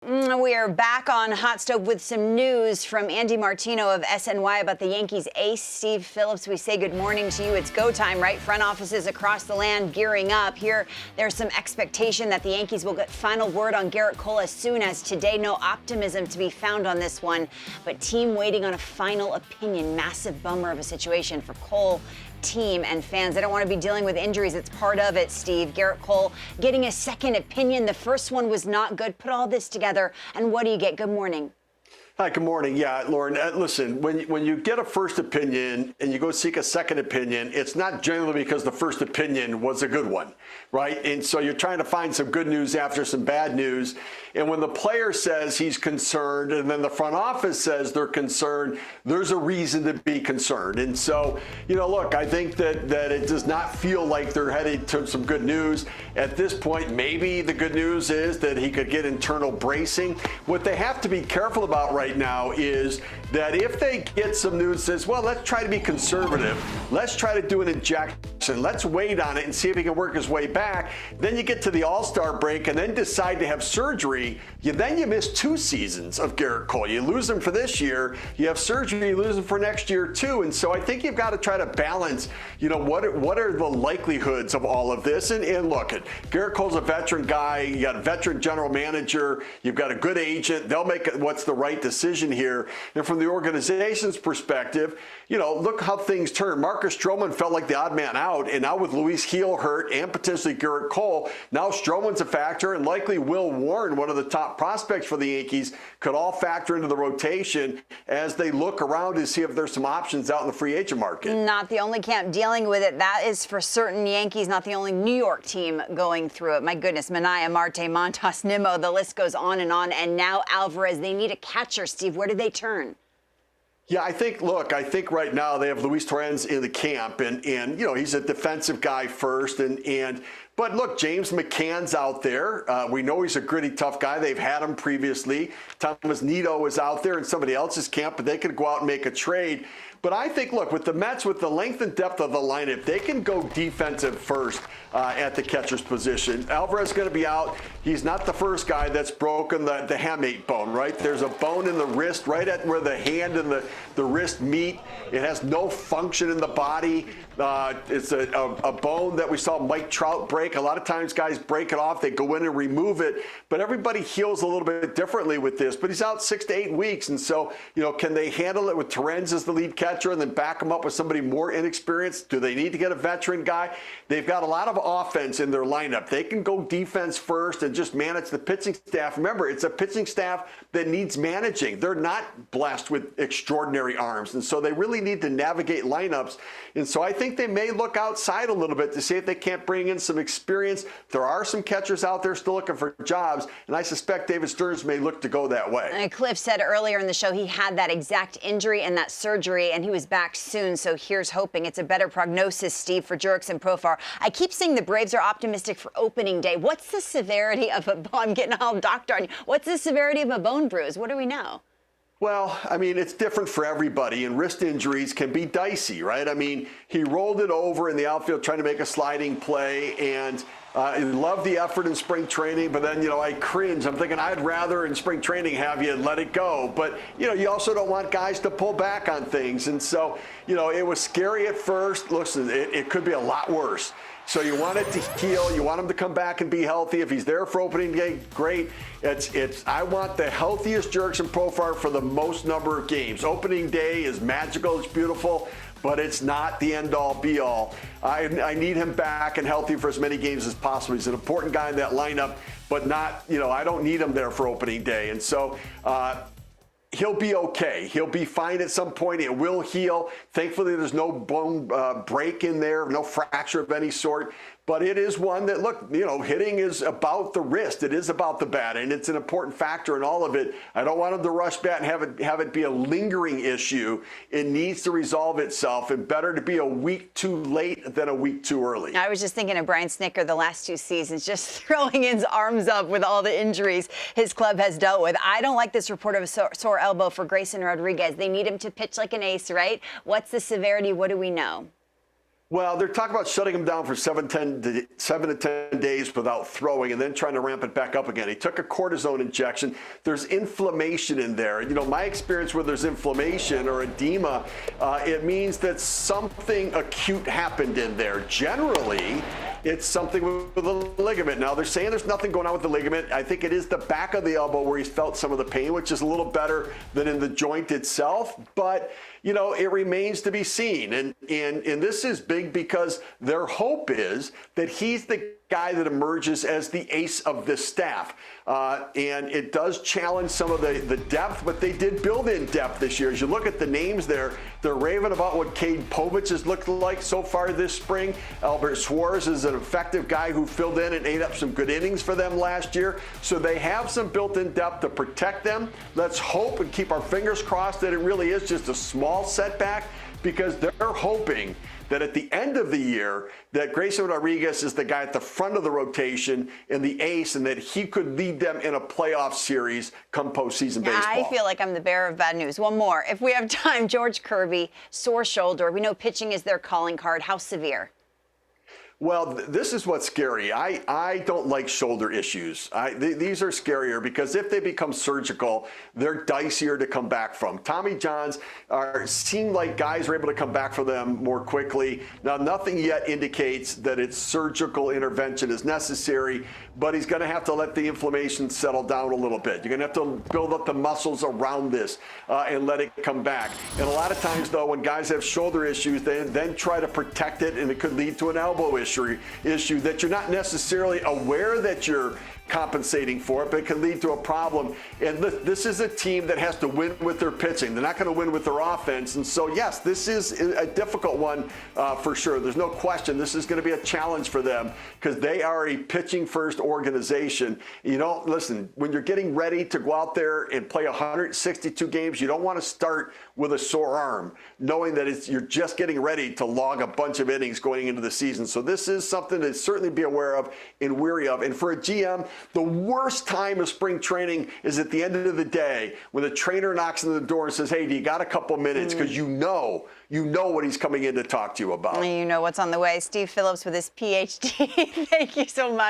We are back on Hot Stove with some news from Andy Martino of SNY about the Yankees ace, Steve Phillips. We say good morning to you. It's go time, right? Front offices across the land gearing up. Here, there's some expectation that the Yankees will get final word on Gerrit Cole as soon as today. No optimism to be found on this one, but team waiting on a final opinion. Massive bummer of a situation for Cole, team, and fans. They don't want to be dealing with injuries. It's part of it, Steve. Gerrit Cole getting a second opinion. The first one was not good. Put all this together, and what do you get? Good morning. Hi, good morning. Yeah, Lauren, listen, when you get a first opinion and you go seek a second opinion, it's not generally because the first opinion was a good one, right? And so you're trying to find some good news after some bad news. And when the player says he's concerned and then the front office says they're concerned, there's a reason to be concerned. And so, look, I think that it does not feel like they're headed to some good news. At this point, maybe the good news is that he could get internal bracing. What they have to be careful about right now is that if they get some news that says, well, let's try to be conservative, let's try to do an injection, let's wait on it and see if he can work his way back, then you get to the All-Star break and then decide to have surgery, then you miss 2 seasons of Gerrit Cole. You lose him for this year, you have surgery, you lose him for next year too. And so I think you've got to try to balance, what are the likelihoods of all of this? And look, Gerrit Cole's a veteran guy, you got a veteran general manager, you've got a good agent, they'll make what's the right decision here. And from the organization's perspective, look how things turn. Marcus Stroman felt like the odd man out, and now with Luis Gil hurt and potentially Gerrit Cole, now Stroman's a factor, and likely Will Warren, one of the top prospects for the Yankees, could all factor into the rotation as they look around to see if there's some options out in the free agent market. Not the only camp dealing with it. That is for certain. Yankees, not the only New York team going through it. My goodness, Minaya, Marte, Montas, Nimmo, the list goes on. And now Alvarez. They need a catcher, Steve. Where do they turn? Yeah, I think right now they have Luis Torrens in the camp, and he's a defensive guy first, but look, James McCann's out there. We know he's a gritty, tough guy. They've had him previously. Thomas Nido is out there in somebody else's camp, but they could go out and make a trade. But I think, look, with the Mets, with the length and depth of the lineup, they can go defensive first at the catcher's position. Alvarez is going to be out. He's not the first guy that's broken the hamate bone, right? There's a bone in the wrist right at where the hand and the wrist meet. It has no function in the body. It's a bone that we saw Mike Trout break. A lot of times guys break it off. They go in and remove it. But everybody heals a little bit differently with this. But he's out 6 to 8 weeks. And so, can they handle it with Torrens as the lead catcher and then back him up with somebody more inexperienced? Do they need to get a veteran guy? They've got a lot of offense in their lineup. They can go defense first and just manage the pitching staff. Remember, it's a pitching staff that needs managing. They're not blessed with extraordinary arms. And so they really need to navigate lineups. And so I think they may look outside a little bit to see if they can't bring in some experience. There are some catchers out there still looking for jobs, and I suspect David Stearns may look to go that way. And Cliff said earlier in the show he had that exact injury and that surgery, and he was back soon, so here's hoping. It's a better prognosis, Steve, for Jurickson Profar. I keep saying the Braves are optimistic for opening day. What's the severity of I'm getting all doctor on you. What's the severity of a bone bruise? What do we know? Well, I mean, it's different for everybody, and wrist injuries can be dicey, right? I mean, he rolled it over in the outfield trying to make a sliding play, and I love the effort in spring training, but then, I cringe. I'm thinking I'd rather in spring training have you let it go. But, you also don't want guys to pull back on things. And so, it was scary at first. Listen, it could be a lot worse. So you want it to heal. You want him to come back and be healthy. If he's there for opening day, great. I want the healthiest Jurickson Profar for the most number of games. Opening day is magical. It's beautiful. But it's not the end-all, be-all. I need him back and healthy for as many games as possible. He's an important guy in that lineup, but not, I don't need him there for opening day. And so he'll be okay. He'll be fine at some point. It will heal. Thankfully, there's no bone break in there, no fracture of any sort. But it is one that, look, hitting is about the wrist. It is about the bat, and it's an important factor in all of it. I don't want him to rush bat and have it be a lingering issue. It needs to resolve itself, and better to be a week too late than a week too early. I was just thinking of Brian Snitker the last 2 seasons, just throwing his arms up with all the injuries his club has dealt with. I don't like this report of a sore elbow for Grayson Rodriguez. They need him to pitch like an ace, right? What's the severity? What do we know? Well, they're talking about shutting him down for 7 to 10 days without throwing and then trying to ramp it back up again. He took a cortisone injection. There's inflammation in there. You know, my experience where there's inflammation or edema, it means that something acute happened in there. Generally, it's something with the ligament. Now, they're saying there's nothing going on with the ligament. I think it is the back of the elbow where he's felt some of the pain, which is a little better than in the joint itself. But, you know, it remains to be seen. And this is big because their hope is that he's the guy that emerges as the ace of this staff. And it does challenge some of the depth, but they did build in depth this year. As you look at the names there, they're raving about what Cade Povich has looked like so far this spring. Albert Suarez is an effective guy who filled in and ate up some good innings for them last year. So they have some built-in depth to protect them. Let's hope and keep our fingers crossed that it really is just a small setback, because they're hoping that at the end of the year that Grayson Rodriguez is the guy at the front of the rotation and the ace, and that he could lead them in a playoff series come postseason baseball. I feel like I'm the bearer of bad news. One more, if we have time. George Kirby, sore shoulder. We know pitching is their calling card. How severe? Well, this is what's scary. I don't like shoulder issues. These are scarier because if they become surgical, they're dicier to come back from. Tommy Johns seem like guys are able to come back from them more quickly. Now, nothing yet indicates that its surgical intervention is necessary, but he's going to have to let the inflammation settle down a little bit. You're going to have to build up the muscles around this and let it come back. And a lot of times, though, when guys have shoulder issues, they then try to protect it, and it could lead to an elbow issue that you're not necessarily aware that you're compensating for it, but it can lead to a problem. And this is a team that has to win with their pitching. They're not going to win with their offense. And so, yes, this is a difficult one for sure. There's no question. This is going to be a challenge for them because they are a pitching-first organization. You know, listen, when you're getting ready to go out there and play 162 games, you don't want to start with a sore arm, knowing that you're just getting ready to log a bunch of innings going into the season. So this is something to certainly be aware of and weary of. And for a GM, the worst time of spring training is at the end of the day when the trainer knocks on the door and says, hey, do you got a couple minutes? Because you know what he's coming in to talk to you about. You know what's on the way. Steve Phillips with his PhD. Thank you so much.